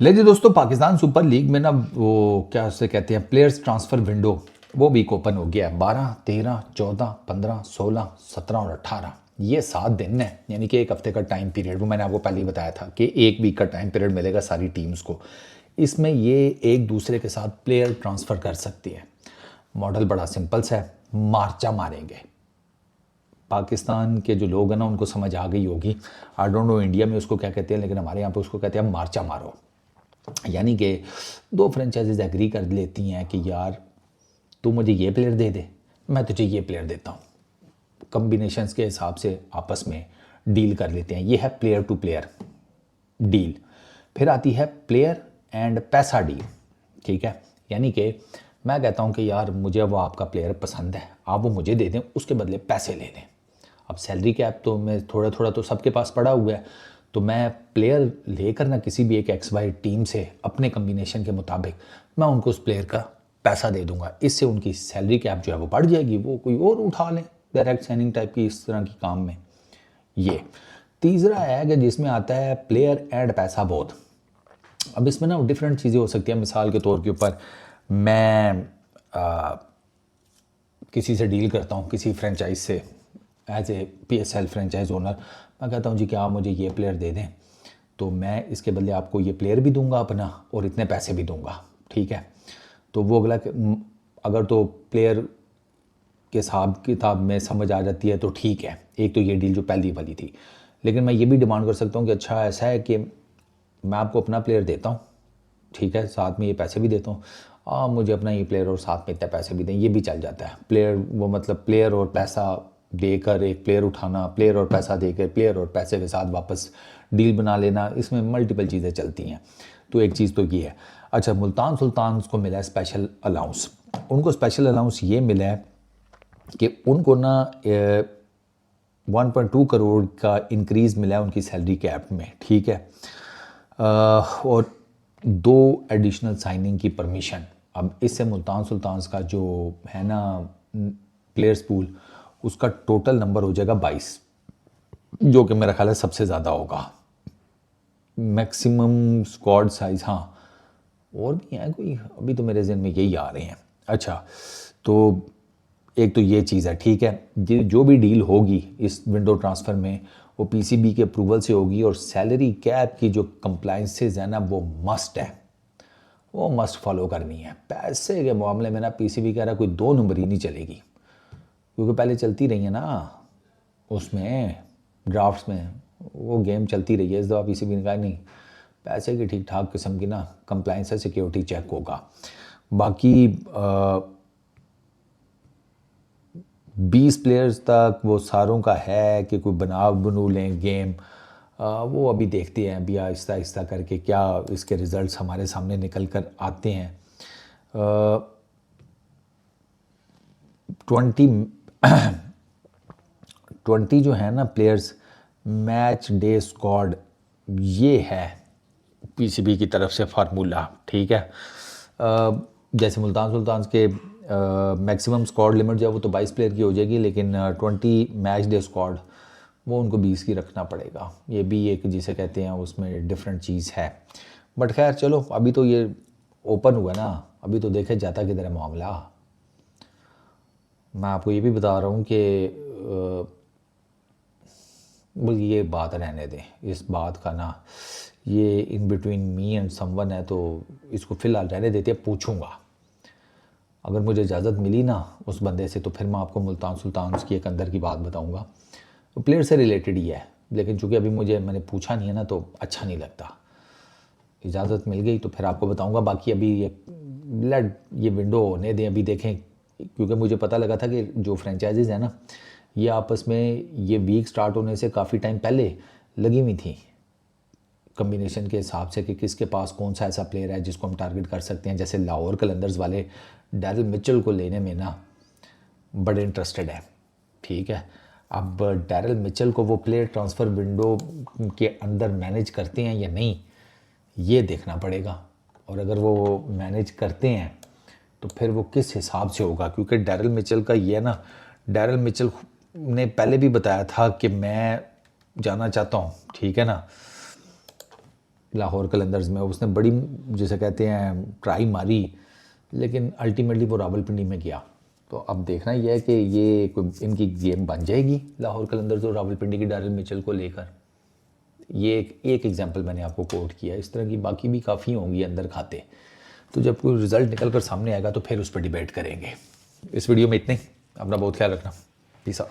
जी दोस्तों, Pakistan super league में ना वो क्या उसे कहते हैं प्लेयर्स ट्रांसफ़र विंडो, वो वीक ओपन हो गया है। 12, 13, 14, 15, 16, 17 और 18 ये 7 दिन है, यानी कि एक हफ्ते का टाइम पीरियड। वो मैंने आपको पहले ही बताया था कि एक वीक का टाइम पीरियड मिलेगा सारी टीम्स को। इसमें ये एक दूसरे के साथ प्लेयर ट्रांसफ़र कर सकती है। मॉडल बड़ा सिंपल सा है, मार्चा मारेंगे। पाकिस्तान के जो लोग हैं ना उनको समझ आ गई होगी। आई डोंट नो इंडिया में उसको क्या कहते हैं, लेकिन हमारे यहाँ पे उसको कहते हैं मार्चा मारो। यानी कि दो फ्रेंचाइजीज एग्री कर लेती हैं कि यार तू मुझे ये प्लेयर दे दे, मैं तुझे ये प्लेयर देता हूँ। कम्बिनेशंस के हिसाब से आपस में डील कर लेते हैं। ये है प्लेयर टू प्लेयर डील। फिर आती है प्लेयर एंड पैसा डील। ठीक है, यानी कि मैं कहता हूँ कि यार मुझे वो आपका प्लेयर पसंद है, आप वो मुझे दे दें, उसके बदले पैसे ले लें। अब सैलरी कैप तो मैं थोड़ा थोड़ा तो सबके पास पड़ा हुआ है, तो मैं प्लेयर लेकर ना किसी भी एक एक्स वाई टीम से अपने कम्बिनेशन के मुताबिक मैं उनको उस प्लेयर का पैसा दे दूंगा। इससे उनकी सैलरी कैप जो है वो बढ़ जाएगी, वो कोई और उठा लें डायरेक्ट साइनिंग टाइप की इस तरह की काम में। ये तीसरा है कि जिसमें आता है प्लेयर एंड पैसा बोथ। अब इसमें ना डिफरेंट चीज़ें हो सकती हैं। मिसाल के तौर के ऊपर मैं किसी से डील करता हूँ, किसी फ्रेंचाइज से, as a PSL franchise owner, मैं कहता हूँ जी कि आप मुझे ये प्लेयर दे दें, तो मैं इसके बदले आपको ये प्लेयर भी दूंगा अपना और इतने पैसे भी दूंगा। ठीक है, तो वो अगला अगर तो प्लेयर के हिसाब किताब में समझ आ जाती है तो ठीक है। एक तो ये डील जो पहली वाली थी, लेकिन मैं ये भी डिमांड कर सकता हूँ कि अच्छा ऐसा है कि मैं आपको अपना प्लेयर देता हूँ, ठीक है, साथ में ये पैसे भी देता हूँ, आप मुझे अपना ये प्लेयर और साथ में इतने पैसे भी दें, ये भी चल जाता है। प्लेयर वो मतलब प्लेयर और पैसा देकर एक प्लेयर उठाना, प्लेयर और पैसा देकर प्लेयर और पैसे के साथ वापस डील बना लेना, इसमें मल्टीपल चीज़ें चलती हैं। तो एक चीज़ तो ये है। अच्छा, मुल्तान सुल्तान को मिला है स्पेशल अलाउंस। उनको स्पेशल अलाउंस ये मिला है कि उनको ना 1.2 करोड़ का इंक्रीज़ मिला है उनकी सैलरी कैप में। ठीक है, और 2 एडिशनल साइनिंग की परमिशन। अब इससे मुल्तान सुल्तान का जो है ना प्लेयर्स पूल, उसका टोटल नंबर हो जाएगा 22, जो कि मेरा ख्याल है सबसे ज़्यादा होगा। मैक्सिमम स्क्वाड साइज़, हाँ और भी हैं कोई, अभी तो मेरे जहन में यही आ रहे हैं। अच्छा, तो एक तो ये चीज़ है। ठीक है, जो भी डील होगी इस विंडो ट्रांसफ़र में वो PCB के अप्रूवल से होगी, और सैलरी कैप की जो कंप्लाइंसेज है ना वो मस्ट है, वो मस्ट फॉलो करनी है। पैसे के मामले में ना PCB कह रहा कोई 2 नंबर ही नहीं चलेगी, क्योंकि पहले चलती रही है ना उसमें ड्राफ्ट्स में, वो गेम चलती रही है। इस दफ़ा PCB ने कहा नहीं, पैसे की ठीक ठाक किस्म की ना कंप्लाइंस है, सिक्योरिटी चेक होगा। बाकी 20 प्लेयर्स तक वो सारों का है कि कोई बनू लें गेम, वो अभी देखते हैं अभी आहिस्ता आहिस्ता करके क्या इसके रिज़ल्ट्स हमारे सामने निकल कर आते हैं। 20 जो है ना प्लेयर्स मैच डे स्क्वाड, ये है PCB की तरफ से फार्मूला। ठीक है, जैसे मुल्तान सुल्तान के मैक्सिमम स्क्वाड लिमिट जो है वो तो 22 प्लेयर की हो जाएगी, लेकिन 20 मैच डे स्क्वाड वो उनको 20 की रखना पड़ेगा। ये भी एक जिसे कहते हैं उसमें डिफरेंट चीज़ है। बट खैर चलो, अभी तो ये ओपन हुआ ना, अभी तो देखे जाता किधर है मामला। मैं आपको ये भी बता रहा हूँ कि बस ये बात रहने दें, इस बात का ना ये in between me and someone है, तो इसको फ़िलहाल रहने देते हैं। पूछूंगा अगर मुझे इजाज़त मिली ना उस बंदे से, तो फिर मैं आपको मुल्तान सुल्तान की एक अंदर की बात बताऊंगा। तो प्लेयर से रिलेटेड ही है, लेकिन चूँकि अभी मैंने पूछा नहीं है ना, तो अच्छा नहीं लगता। इजाज़त मिल गई तो फिर आपको बताऊंगा। बाकी अभी ये विंडो होने दें, अभी देखें, क्योंकि मुझे पता लगा था कि जो फ्रेंचाइजीज़ हैं ना ये आपस में ये वीक स्टार्ट होने से काफ़ी टाइम पहले लगी हुई थी कम्बिनेशन के हिसाब से कि किसके पास कौन सा ऐसा प्लेयर है जिसको हम टारगेट कर सकते हैं। जैसे लाहौर कलंदर्स वाले डैरल मिचेल को लेने में ना बड़े इंटरेस्टेड है। ठीक है, अब डैरल मिचेल को वो प्लेयर ट्रांसफ़र विंडो के अंदर मैनेज करते हैं या नहीं, ये देखना पड़ेगा। और अगर वो मैनेज करते हैं तो फिर वो किस हिसाब से होगा, क्योंकि डैरल मिचेल का ये है ना, डैरल मिचेल ने पहले भी बताया था कि मैं जाना चाहता हूँ, ठीक है ना, लाहौर कलंदर्स में, उसने बड़ी जिसे कहते हैं ट्राई मारी, लेकिन अल्टीमेटली वो रावलपिंडी में गया। तो अब देखना यह है कि ये कोई इनकी गेम बन जाएगी लाहौर कलंदर्स और रावलपिंडी की डैरिल मिचेल को लेकर। ये एक एग्जांपल मैंने आपको कोट किया, इस तरह की बाकी भी काफ़ी होंगी अंदर खाते। तो जब कोई रिजल्ट निकल कर सामने आएगा तो फिर उस पर डिबेट करेंगे। इस वीडियो में इतने ही। अपना बहुत ख्याल रखना। Peace out.